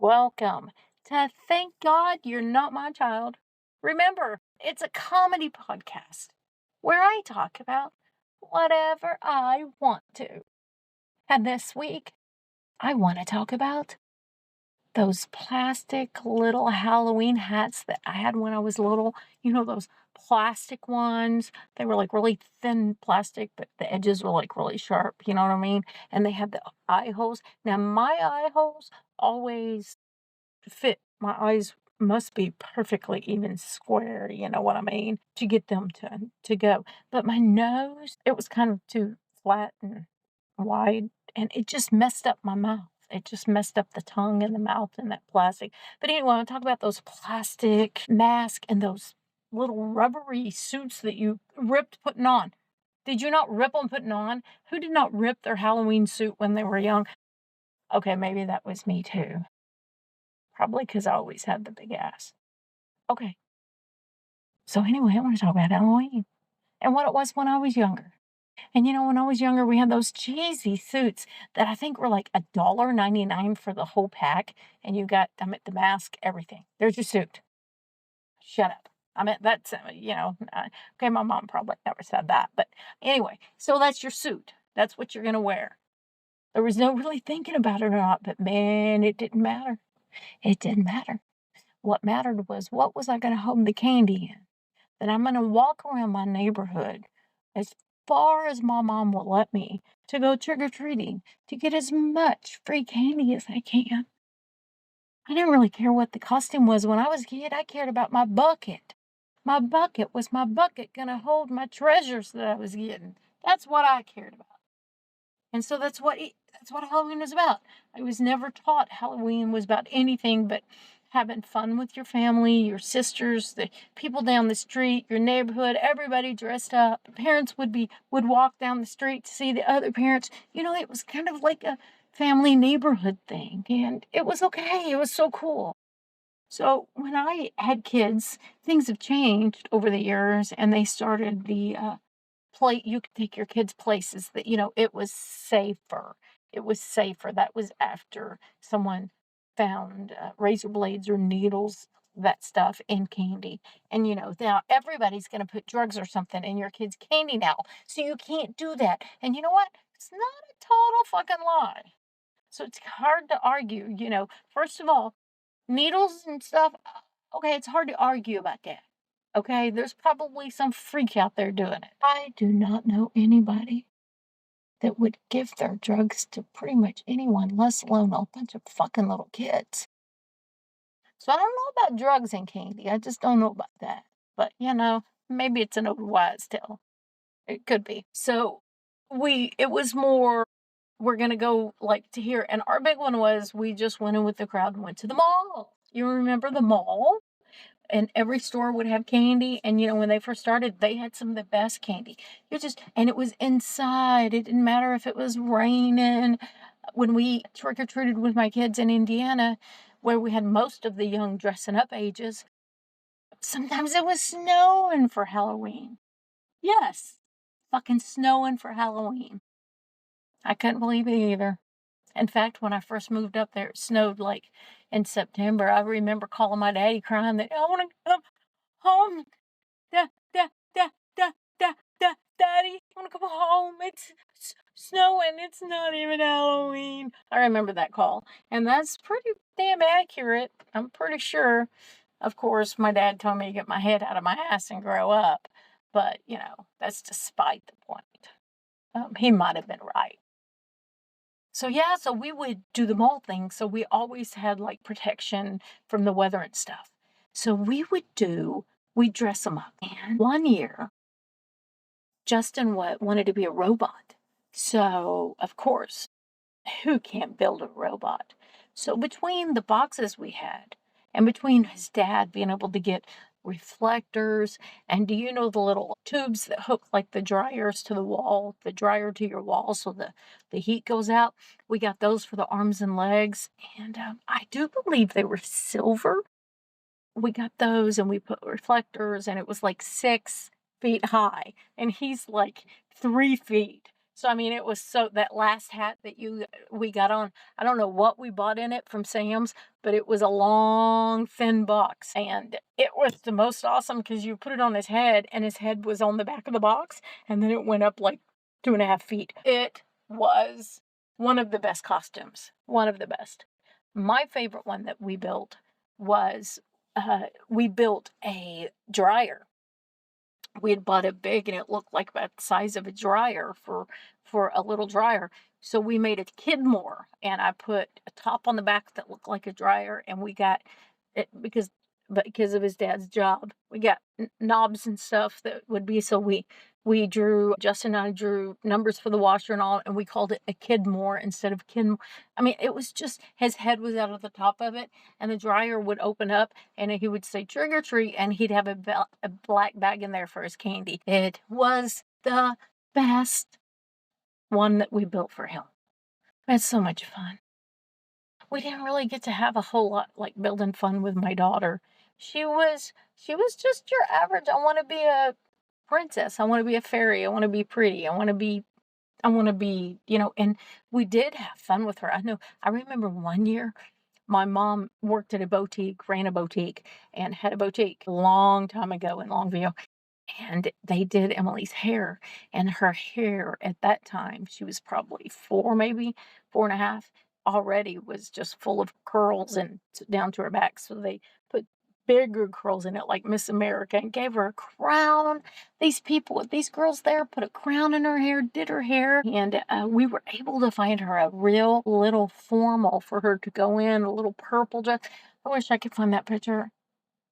Welcome to Thank God You're Not My Child. Remember, it's a comedy podcast where I talk about whatever I want to. And this week, I want to talk about those plastic little Halloween hats that I had when I was little. You know, those plastic ones. They were like really thin plastic, but the edges were like really sharp. You know what I mean? And they had the eye holes. Now, my eye holes always fit. My eyes must be perfectly even square, you know what I mean, to get them to go. But my nose, it was kind of too flat and wide, and it just messed up my mouth. It just messed up the tongue and the mouth and that plastic. But anyway, I'm talking about those plastic masks and those little rubbery suits that you ripped putting on. Did you not rip them putting on? Who did not rip their Halloween suit when they were young? Okay, maybe that was me too. Probably because I always had the big ass. Okay. So anyway, I want to talk about Halloween and what it was when I was younger. And you know, when I was younger, we had those cheesy suits that I think were like $1.99 for the whole pack. And you got, the mask, everything. There's your suit. Shut up. That's, okay, my mom probably never said that. But anyway, so that's your suit. That's what you're going to wear. There was no really thinking about it or not, but man, it didn't matter. It didn't matter. What mattered was, what was I going to hold the candy in? That I'm going to walk around my neighborhood as far as my mom will let me to go trick-or-treating, to get as much free candy as I can. I didn't really care what the costume was when I was a kid. I cared about my bucket. My bucket was my bucket going to hold my treasures that I was getting. That's what I cared about. And so that's what Halloween was about. I was never taught Halloween was about anything but having fun with your family, your sisters, the people down the street, your neighborhood, everybody dressed up. Parents would walk down the street to see the other parents. You know, it was kind of like a family neighborhood thing, and it was okay. It was so cool. So when I had kids, things have changed over the years, and they started the you could take your kids places that, it was safer. It was safer. That was after someone found razor blades or needles, that stuff in candy. And, now everybody's going to put drugs or something in your kid's candy now. So you can't do that. And you know what? It's not a total fucking lie. So it's hard to argue, First of all, needles and stuff, okay, it's hard to argue about that. Okay, there's probably some freak out there doing it. I do not know anybody that would give their drugs to pretty much anyone, let alone a bunch of fucking little kids. So I don't know about drugs and candy. I just don't know about that. But, maybe it's an old wives' tale. It could be. So it was more, we're going to go like to here. And our big one was, we just went in with the crowd and went to the mall. You remember the mall? And every store would have candy. And, when they first started, they had some of the best candy. And it was inside. It didn't matter if it was raining. When we trick-or-treated with my kids in Indiana, where we had most of the young dressing up ages, sometimes it was snowing for Halloween. Yes, fucking snowing for Halloween. I couldn't believe it either. In fact, when I first moved up there, it snowed like in September. I remember calling my daddy crying that I want to come home. Daddy, I want to come home. It's snowing. It's not even Halloween. I remember that call. And that's pretty damn accurate. I'm pretty sure. Of course, my dad told me to get my head out of my ass and grow up. But, that's despite the point. He might have been right. So yeah, so we would do the mall thing. So we always had like protection from the weather and stuff. So we'd dress them up. And one year, Justin wanted to be a robot. So, of course, who can't build a robot? So between the boxes we had and between his dad being able to get reflectors, and do you know the little tubes that hook like the dryers to the wall, the dryer to your wall so the heat goes out? We got those for the arms and legs, and I do believe they were silver. We got those and we put reflectors, and it was like 6 feet high, and he's like 3 feet. So, I mean, it was so that last hat that we got on, I don't know what we bought in it from Sam's, but it was a long, thin box. And it was the most awesome because you put it on his head and his head was on the back of the box. And then it went up like 2.5 feet. It was one of the best costumes, one of the best. My favorite one that we built was we built a dryer. We had bought it big and it looked like about the size of a dryer for a little dryer. So we made a Kidmore and I put a top on the back that looked like a dryer and we got it because of his dad's job. We got knobs and stuff that would be so we drew Justin and I drew numbers for the washer and all and we called it a Kidmore instead of Kin. I mean, it was just his head was out of the top of it and the dryer would open up and he would say trick or treat and he'd have a black bag in there for his candy. It was the best one that we built for him. It's so much fun. We didn't really get to have a whole lot like building fun with my daughter. She was just your average. I want to be a princess. I want to be a fairy. I want to be pretty. I want to be, and we did have fun with her. I remember one year my mom worked at a boutique, ran a boutique, and had a boutique a long time ago in Longview. And they did Emily's hair. And her hair at that time, she was probably four, maybe 4.5, already was just full of curls and down to her back. So they put bigger curls in it, like Miss America, and gave her a crown. These girls there put a crown in her hair, did her hair, and we were able to find her a real little formal for her to go in, a little purple dress. I wish I could find that picture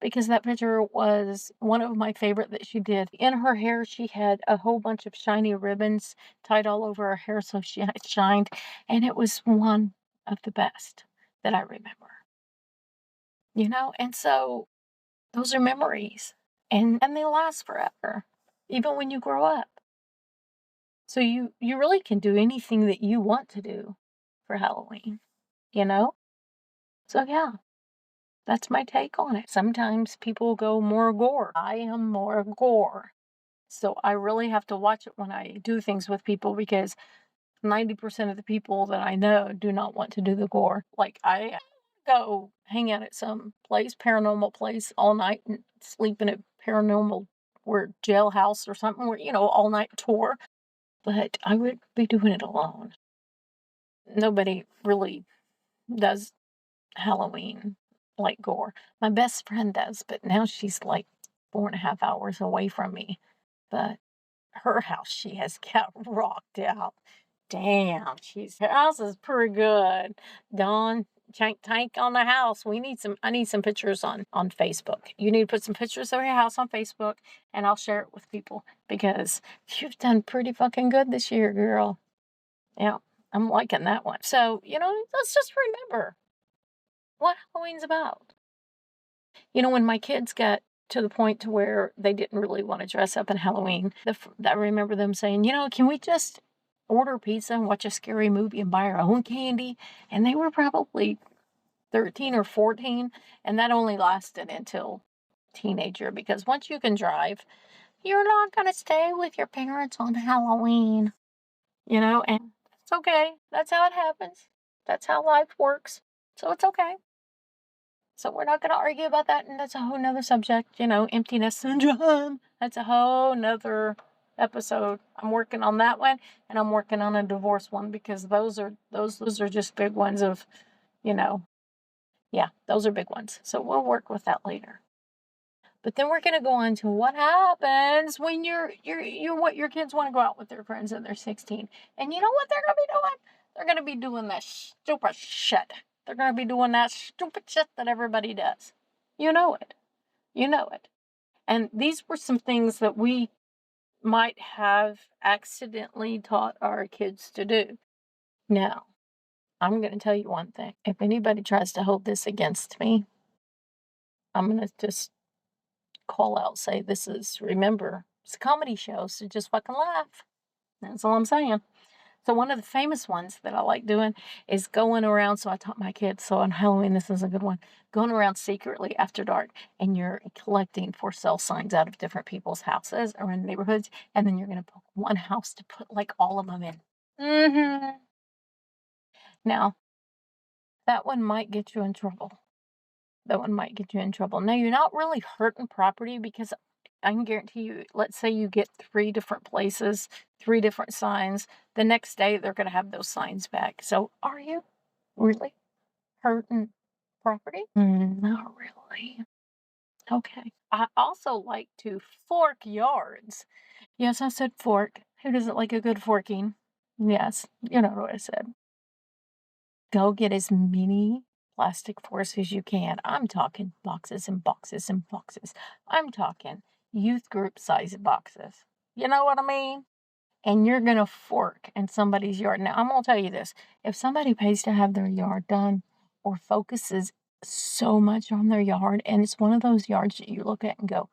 because that picture was one of my favorite that she did. In her hair, she had a whole bunch of shiny ribbons tied all over her hair so she shined, and it was one of the best that I remember. And so those are memories, and they last forever, even when you grow up. So you really can do anything that you want to do for Halloween, you know? So yeah. That's my take on it. Sometimes people go more gore. I am more gore. So I really have to watch it when I do things with people because 90% of the people that I know do not want to do the gore. Like I go hang out at some place, paranormal place all night and sleep in a paranormal or jailhouse or something where, all night tour. But I would be doing it alone. Nobody really does Halloween like gore. My best friend does, but now she's like 4.5 hours away from me. But her house, she has got rocked out. Damn, her house is pretty good. Dawn, tank on the house. I need some pictures on Facebook. You need to put some pictures of your house on Facebook and I'll share it with people because you've done pretty fucking good this year, girl. Yeah, I'm liking that one. So, let's just remember what Halloween's about. When my kids got to the point to where they didn't really want to dress up in Halloween, I remember them saying, can we just order pizza and watch a scary movie and buy our own candy? And they were probably 13 or 14, and that only lasted until teenager because once you can drive, you're not going to stay with your parents on Halloween, and it's okay. That's how it happens. That's how life works. So it's okay. So we're not going to argue about that, and that's a whole nother subject, emptiness syndrome. That's a whole nother episode. I'm working on that one, and I'm working on a divorce one because those are just big ones of, yeah, those are big ones. So we'll work with that later. But then we're going to go on to what happens when what your kids want to go out with their friends and they're 16. And you know what they're going to be doing? They're going to be doing that stupid shit. They're going to be doing that stupid shit that everybody does. You know it. You know it. And these were some things that we might have accidentally taught our kids to do. Now, I'm going to tell you one thing. If anybody tries to hold this against me, I'm going to just call out, say, remember, it's a comedy show, so just fucking laugh. That's all I'm saying. So one of the famous ones that I like doing is going around. So I taught my kids. So on Halloween, this is a good one. Going around secretly after dark, and you're collecting for sale signs out of different people's houses or in neighborhoods, and then you're going to pick one house to put like all of them in. Now that one might get you in trouble. That one might get you in trouble. Now you're not really hurting property because I can guarantee you, let's say you get 3 different places, 3 different signs. The next day, they're going to have those signs back. So are you really hurting property? Not really. Okay. I also like to fork yards. Yes, I said fork. Who doesn't like a good forking? Yes, you know what I said. Go get as many plastic forks as you can. I'm talking boxes and boxes and boxes. I'm talking youth group size boxes. You know what I mean? And you're going to fork in somebody's yard. Now, I'm going to tell you this. If somebody pays to have their yard done or focuses so much on their yard, and it's one of those yards that you look at and go,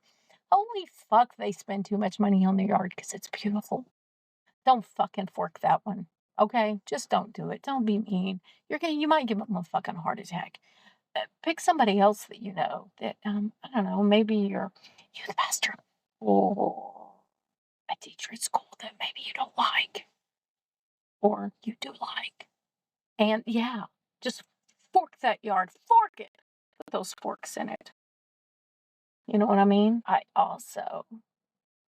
holy fuck, they spend too much money on their yard because it's beautiful. Don't fucking fork that one. Okay? Just don't do it. Don't be mean. You might give them a fucking heart attack. Pick somebody else that you know that, I don't know, maybe your youth pastor or a teacher at school that maybe you don't like or you do like. And yeah, just fork that yard. Fork it. Put those forks in it. You know what I mean?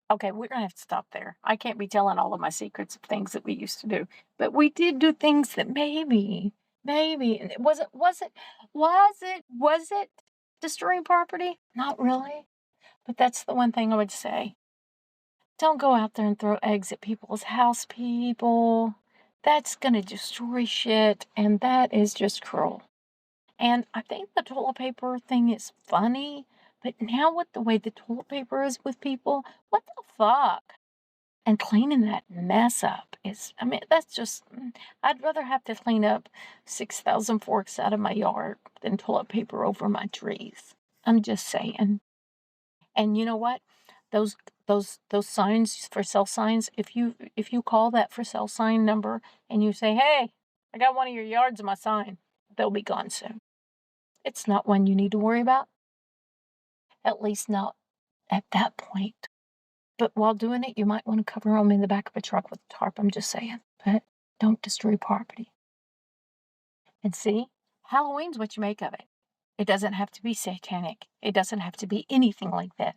Okay, we're gonna have to stop there. I can't be telling all of my secrets of things that we used to do, but we did do things that maybe, and was it destroying property? Not really. But that's the one thing I would say. Don't go out there and throw eggs at people's house, people. That's gonna destroy shit, and that is just cruel. And I think the toilet paper thing is funny, but now with the way the toilet paper is with people, what the fuck? And cleaning that mess up is, I mean, that's just, I'd rather have to clean up 6,000 forks out of my yard than toilet paper over my trees. I'm just saying. And you know what? Those signs for sale signs, if you call that for sale sign number and you say, hey, I got one of your yards in my sign, they'll be gone soon. It's not one you need to worry about. At least not at that point. But while doing it, you might want to cover them in the back of a truck with a tarp. I'm just saying. But don't destroy property. And see, Halloween's what you make of it. It doesn't have to be satanic. It doesn't have to be anything like that.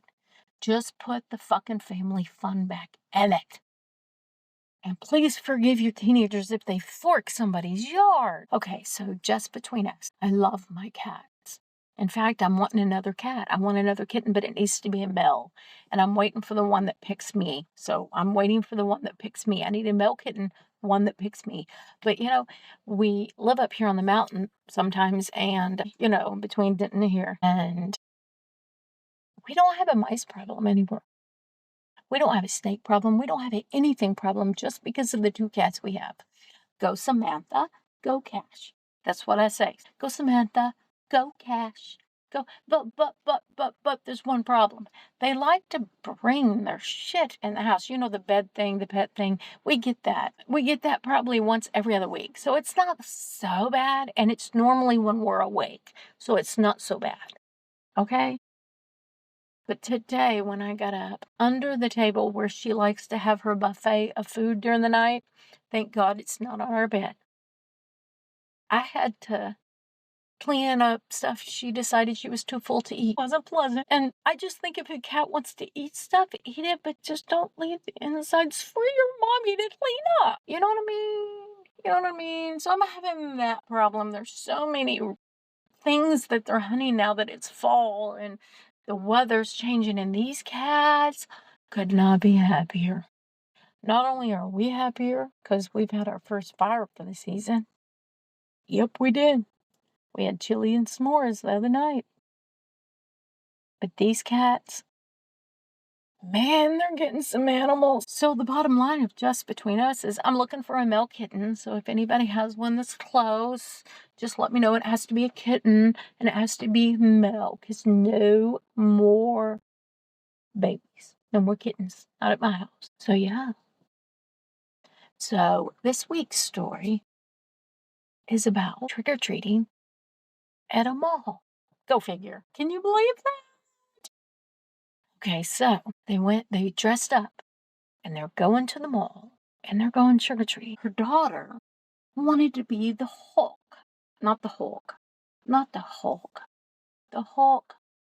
Just put the fucking family fun back in it. And please forgive your teenagers if they fork somebody's yard. Okay, so just between us, I love my cats. In fact, I'm wanting another cat. I want another kitten, but it needs to be a male. And I'm waiting for the one that picks me. So I'm waiting for the one that picks me. I need a male kitten, one that picks me. But, we live up here on the mountain sometimes and, between Denton and here. And we don't have a mice problem anymore. We don't have a snake problem. We don't have anything problem just because of the 2 cats we have. Go Samantha, go Cash. That's what I say. Go Samantha, go Cash. Go, but there's one problem. They like to bring their shit in the house. You know, the bed thing, the pet thing. We get that. We get that probably once every other week. So it's not so bad. And it's normally when we're awake. So it's not so bad. Okay? But today, when I got up, under the table where she likes to have her buffet of food during the night, thank God it's not on our bed. I had to clean up stuff she decided she was too full to eat. It wasn't pleasant. And I just think if a cat wants to eat stuff, eat it, but just don't leave the insides for your mommy to clean up. You know what I mean? You know what I mean? So I'm having that problem. There's so many things that they're hunting now that it's fall and the weather's changing, and these cats could not be happier. Not only are we happier because we've had our first fire for the season. Yep, we did. We had chili and s'mores the other night. But these cats, man, they're getting some animals. So the bottom line of just between us is I'm looking for a male kitten. So if anybody has one that's close, just let me know. It has to be a kitten and it has to be male because no more babies, no more kittens, not at my house. So yeah. So this week's story is about trick-or-treating at a mall. Go figure. Can you believe that? Okay, so they dressed up and they're going to the mall and they're going trick-or-treating. Her daughter wanted to be the Hulk. Not the Hulk. Not the Hulk. The Hulk.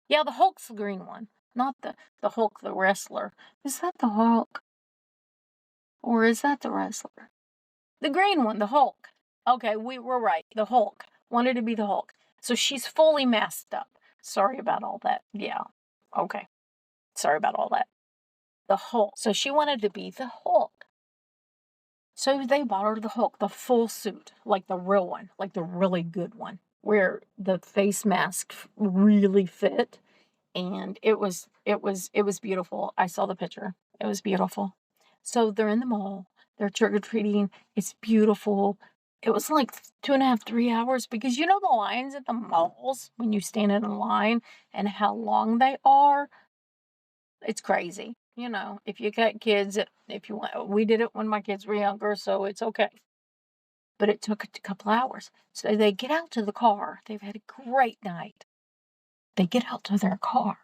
Yeah, the Hulk's the green one. Not the Hulk, the wrestler. Is that the Hulk? Or is that the wrestler? The green one, the Hulk. Okay, we were right. The Hulk. Wanted to be the Hulk. So she's fully masked up. Sorry about all that. Yeah. Okay. Sorry about all that. The Hulk. So she wanted to be the Hulk. So they bought her the Hulk, the full suit, like the real one, like the really good one, where the face mask really fit. And it was beautiful. I saw the picture. It was beautiful. So they're in the mall. They're trick-or-treating. It's beautiful. It was like 2.5, 3 hours because you know the lines at the malls when you stand in a line and how long they are. It's crazy. You know, if you got kids, if you want, we did it when my kids were younger, so it's okay. But it took a couple hours. So they get out to the car. They've had a great night. They get out to their car.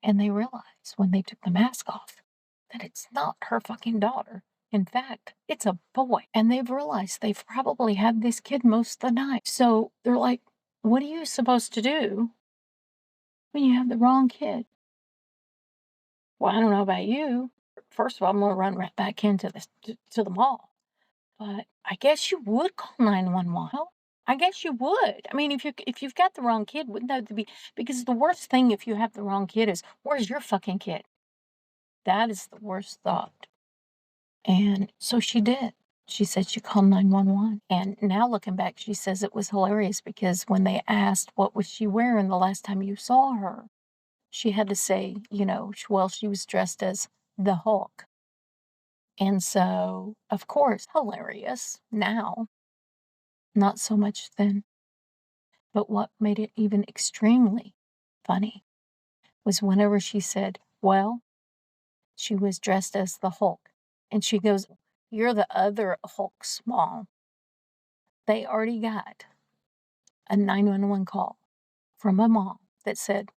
And they realize when they took the mask off that it's not her fucking daughter. In fact, it's a boy. And they've realized they've probably had this kid most of the night. So they're like, what are you supposed to do when you have the wrong kid? Well, I don't know about you. First of all, I'm going to run right back into to the mall. But I guess you would call 911. I guess you would. I mean, if you've got the wrong kid, wouldn't that be because the worst thing if you have the wrong kid is where's your fucking kid? That is the worst thought. And so she did. She said she called 911. And now looking back, she says it was hilarious because when they asked what was she wearing the last time you saw her, she had to say, you know, well, she was dressed as the Hulk. And so, of course, hilarious now. Not so much then. But what made it even extremely funny was whenever she said, well, she was dressed as the Hulk. And she goes, you're the other Hulk small. They already got a 911 call from a mom that said,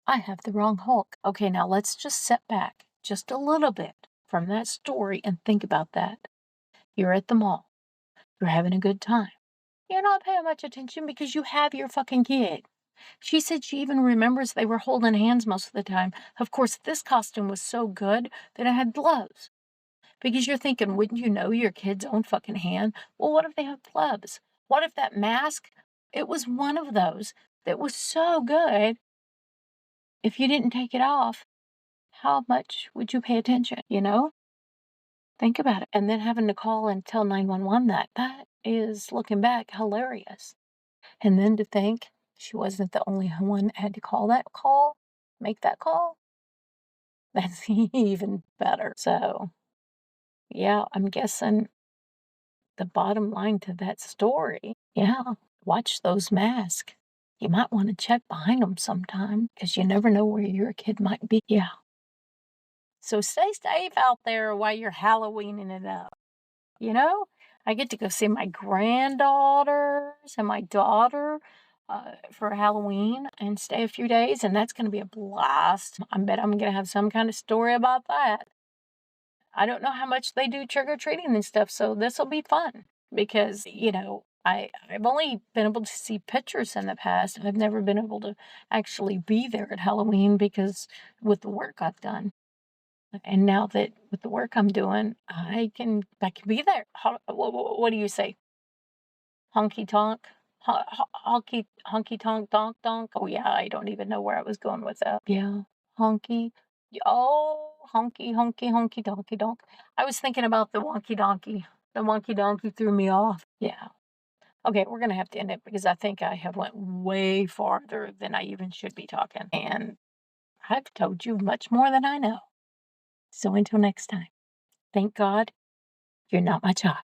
I have the wrong Hulk. Okay, now let's just sit back just a little bit from that story and think about that. You're at the mall. You're having a good time. You're not paying much attention because you have your fucking kid. She said she even remembers they were holding hands most of the time. Of course, this costume was so good that it had gloves. Because you're thinking, wouldn't you know your kid's own fucking hand? Well, what if they have gloves? What if that mask, it was one of those that was so good, if you didn't take it off, how much would you pay attention, you know? Think about it. And then having to call and tell 911 that is, looking back, hilarious. And then to think she wasn't the only one that had to make that call. That's even better. So, yeah, I'm guessing the bottom line to that story, yeah, watch those masks. You might want to check behind them sometime because you never know where your kid might be. Yeah. So stay safe out there while you're Halloweening it up. You know, I get to go see my granddaughters and my daughter for Halloween and stay a few days, and that's going to be a blast. I bet I'm going to have some kind of story about that. I don't know how much they do trick-or-treating and stuff, so this will be fun because, you know, I've only been able to see pictures in the past. I've never been able to actually be there at Halloween because with the work I've done. And now that with the work I'm doing, I can be there. What do you say? Honky tonk? Honky tonk donk donk? Oh yeah, I don't even know where I was going with that. Yeah. Honky. Oh, honky honky donkey donk. I was thinking about the wonky donkey. The wonky donkey threw me off. Yeah. Okay, we're gonna have to end it because I think I have went way farther than I even should be talking. And I've told you much more than I know. So until next time, thank God you're not my child.